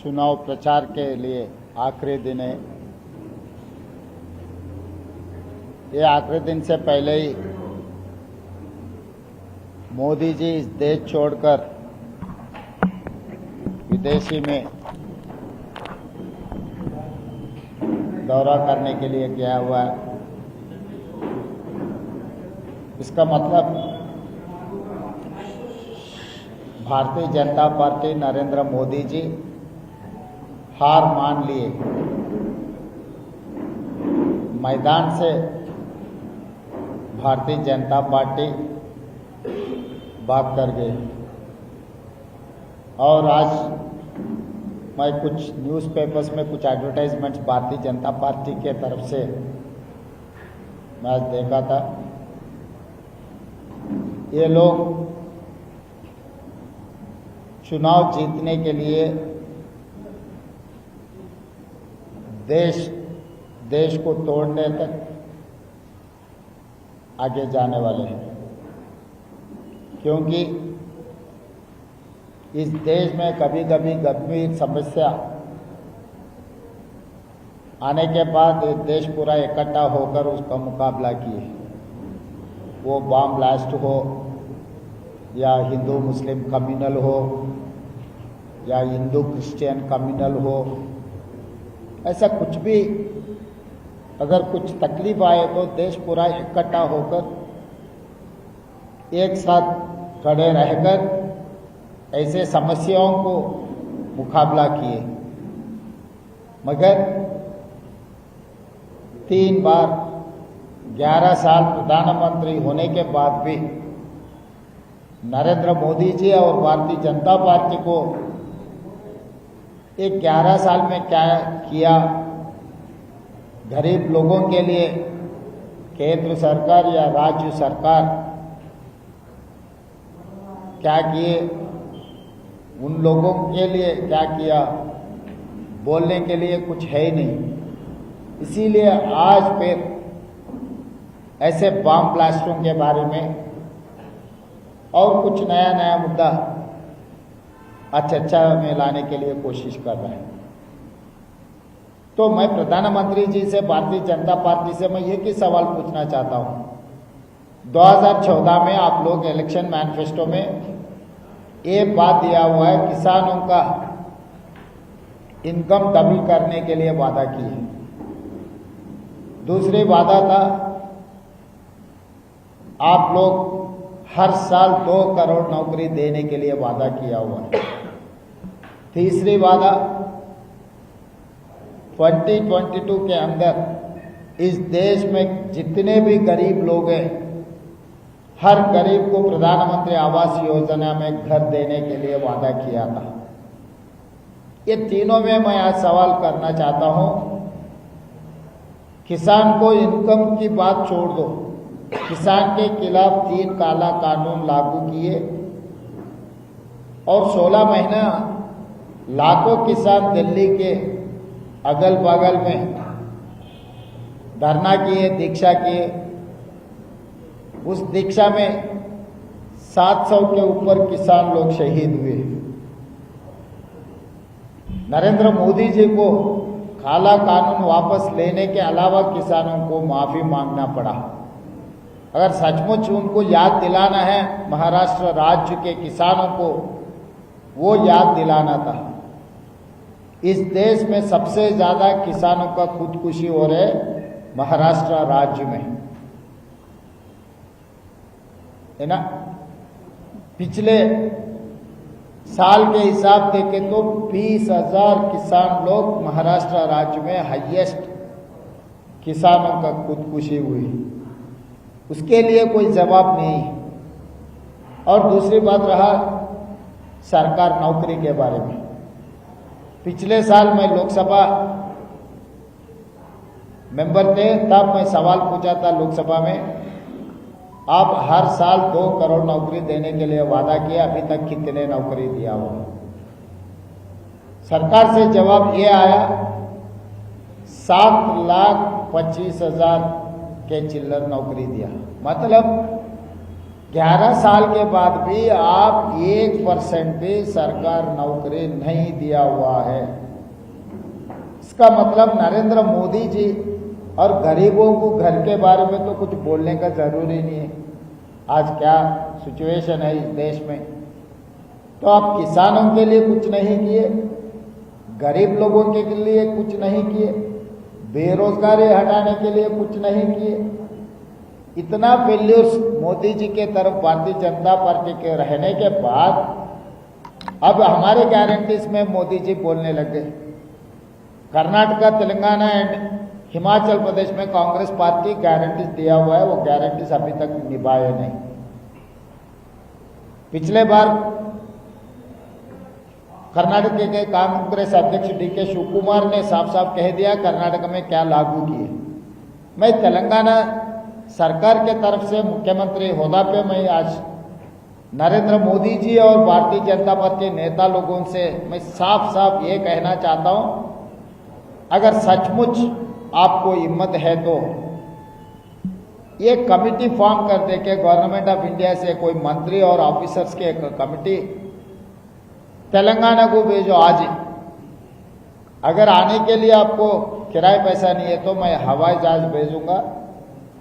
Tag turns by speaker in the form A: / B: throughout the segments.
A: चुनाव प्रचार के लिए आखिरी दिन है। ये आखिरी दिन से पहले ही मोदी जी इस देश छोड़कर विदेशी में दौरा करने के लिए गया हुआ है। इसका मतलब भारतीय जनता पार्टी नरेंद्र मोदी जी हार मान लिए, मैदान से भारतीय जनता पार्टी भाग कर गई। और आज मैं कुछ न्यूज़पेपर्स में कुछ एडवर्टाइजमेंट्स भारतीय जनता पार्टी के तरफ से मैं आज देखा था। ये लोग चुनाव जीतने के लिए देश को तोड़ने तक आगे जाने वाले हैं, क्योंकि इस देश में कभी कभी गंभीर समस्या आने के बाद देश पूरा इकट्ठा होकर उसका मुकाबला किए। वो बम ब्लास्ट हो या हिंदू मुस्लिम कम्युनल हो या हिंदू क्रिश्चियन कम्युनल हो, ऐसा कुछ भी अगर कुछ तकलीफ आए तो देश पूरा इकट्ठा होकर एक साथ खड़े रहकर ऐसे समस्याओं को मुकाबला किए। मगर 3 बार 11 साल प्रधानमंत्री होने के बाद भी नरेंद्र मोदी जी और भारतीय जनता पार्टी को एक 11 साल में क्या किया, गरीब लोगों के लिए केंद्र सरकार या राज्य सरकार क्या किए, उन लोगों के लिए क्या किया, बोलने के लिए कुछ है ही नहीं। इसीलिए आज फिर ऐसे बम ब्लास्टों के बारे में और कुछ नया नया मुद्दा चर्चा में लाने के लिए कोशिश कर रहे हैं। तो मैं प्रधानमंत्री जी से, भारतीय जनता पार्टी से मैं एक ही सवाल पूछना चाहता हूं। 2014 में आप लोग इलेक्शन मैनिफेस्टो में एक बात दिया हुआ है, किसानों का इनकम डबल करने के लिए वादा की है। दूसरी वादा था आप लोग हर साल 2 करोड़ नौकरी देने के लिए वादा किया हुआ है। तीसरी वादा 2022 के अंदर इस देश में जितने भी गरीब लोग हैं, हर गरीब को प्रधानमंत्री आवास योजना में घर देने के लिए वादा किया था। ये तीनों में मैं आज सवाल करना चाहता हूं, किसान को इनकम की बात छोड़ दो, किसान के खिलाफ 3 काला कानून लागू किए और 16 महीना लाखों किसान दिल्ली के अगल बगल में धरना किए, दीक्षा किए। उस दीक्षा में 700 के ऊपर किसान लोग शहीद हुए। नरेंद्र मोदी जी को काला कानून वापस लेने के अलावा किसानों को माफी मांगना पड़ा। अगर सचमुच उनको याद दिलाना है महाराष्ट्र राज्य के किसानों को, वो याद दिलाना था। इस देश में सबसे ज्यादा किसानों का खुदकुशी हो रहे महाराष्ट्र राज्य में है ना। पिछले साल के हिसाब देखें तो 20,000 किसान लोग महाराष्ट्र राज्य में हाईएस्ट किसानों का खुदकुशी हुई। उसके लिए कोई जवाब नहीं। और दूसरी बात रहा सरकार नौकरी के बारे में। पिछले साल मैं लोकसभा मेंबर थे, तब मैं सवाल पूछा था लोकसभा में, आप हर साल 2 करोड़ नौकरी देने के लिए वादा किया, अभी तक कितने नौकरी दिया हुआ? सरकार से जवाब ये आया 7,25,000 के चिल्लर नौकरी दिया। मतलब 11 साल के बाद भी आप 1% भी सरकार नौकरी नहीं दिया हुआ है। इसका मतलब नरेंद्र मोदी जी और गरीबों को घर के बारे में तो कुछ बोलने का जरूरी नहीं है। आज क्या सिचुएशन है इस देश में, तो आप किसानों के लिए कुछ नहीं किए, गरीब लोगों के लिए कुछ नहीं किए, बेरोजगारी हटाने के लिए कुछ नहीं किए। इतना फेल्यूर्स मोदी जी के तरफ भारतीय जनता पार्टी के रहने के बाद अब हमारे गारंटीज में मोदी जी बोलने लग गए। कर्नाटका, तेलंगाना एंड हिमाचल प्रदेश में कांग्रेस पार्टी गारंटीज दिया हुआ है, वो गारंटीज अभी तक निभाए नहीं। पिछले बार कर्नाटक के कांग्रेस अध्यक्ष DK शिवकुमार ने साफ साफ कह दिया कर्नाटक में क्या लागू किए। मैं तेलंगाना सरकार के तरफ से मुख्यमंत्री होदा पे मैं आज नरेंद्र मोदी जी और भारतीय जनता पार्टी नेता लोगों से मैं साफ साफ ये कहना चाहता हूं, अगर सचमुच आपको हिम्मत है तो ये कमिटी फॉर्म कर दे के गवर्नमेंट ऑफ इंडिया से कोई मंत्री और ऑफिसर्स के एक कमिटी तेलंगाना को भेजो आज ही। अगर आने के लिए आपको किराए पैसा नहीं है तो मैं हवाई जहाज भेजूंगा।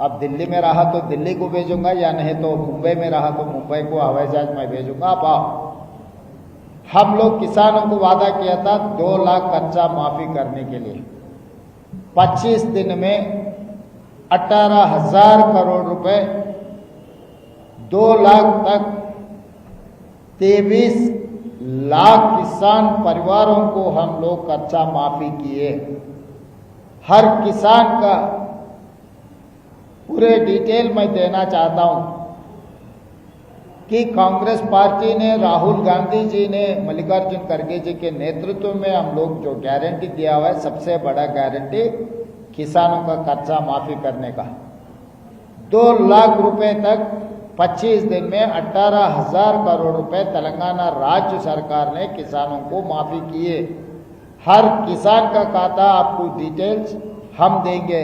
A: अब दिल्ली में रहा तो दिल्ली को भेजूंगा, या नहीं तो मुंबई में रहा तो मुंबई को हवाई जहाज मैं भेजूंगा। आप आओ। हम लोग किसानों को वादा किया था 2 लाख कर्जा माफी करने के लिए। 25 दिन में 18,000 करोड़ रुपए, 2 लाख तक 23 लाख किसान परिवारों को हम लोग कर्जा माफी किए। हर किसान का पूरे डिटेल मैं देना चाहता हूं कि कांग्रेस पार्टी ने, राहुल गांधी जी ने, मल्लिकार्जुन खड़गे जी के नेतृत्व में हम लोग जो गारंटी दिया हुआ है, सबसे बड़ा गारंटी किसानों का कर्जा माफी करने का। 2 लाख रुपए तक 25 दिन में 18,000 करोड़ रुपए तेलंगाना राज्य सरकार ने किसानों को माफी किए। हर किसान का खाता आपको डिटेल्स हम देंगे।